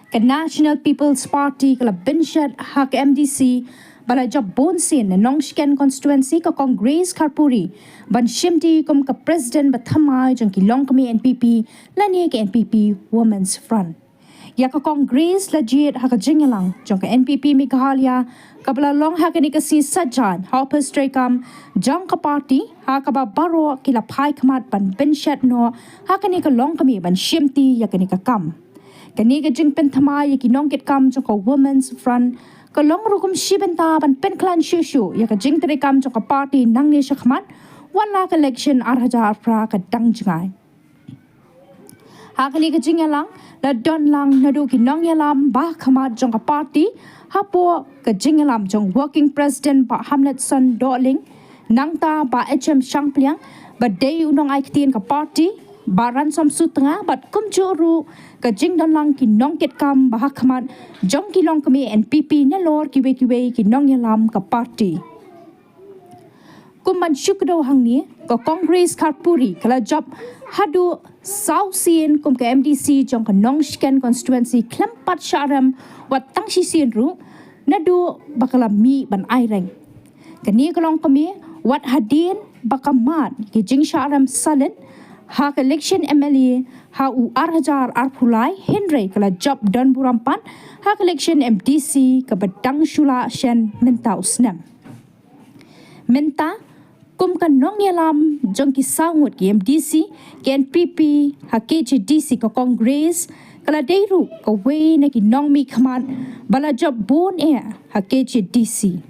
ke National People's Party ke la Binshat hak MDC bala job bonsin Nongshken constituency ke Congress Kharpuri ban shimti kum ke President ba thymmai jong ki long kami NPP lani ke NPP Women's Front ya ke Congress legit hak jingalang jong ke NPP Meghalaya kabla long hak ni ke si sajan Harper Strakam jong ke party hak ba baro kila phai khamat ban Binshat no hak ni ke long kami ban shimti ya ke ni ke kam kani ke jing pen thymmai ya ki nong ket kam jong ke Women's Front ke long rukum shibenta ban pen klan shushu ya ke jing tere kam jong ke party nang ni shakmat wala ke election arhaja pra ke dang jingai hakani ke jingalang la don lang nadu ki nong ïalam ba khamat jong ka party hapo ke jingalam jong working president ba Hamletson Doling nangta ba HM Shangpliang ba dei unong ai ktien ka party ba ransom sutanga bat kum juru ke jing don lang ki nong ket kam ba khamat jong ki long kami NPP ne lor ki we ki nong ïalam ka party kumban shukdo hangni ko Congress Kharpuri kala job hadu South Sien kum ke MDC jong ke Nongshken constituency klempat syaram wat tangsi sien ru nadu bakala mi ban aireng kani kolong kami wat hadin bakamat ki jing syaram salen hak election MLA ha u arhajar arphulai Henry kala job don burampan hak election MDC ke bedang shula shen menta usnam menta kum kan nong ïalam jong ki sangut ki MDC ki NPP ha KJDC ko Congress kala deiru ko we na ki nong mi khamat bala job bon ha KJDC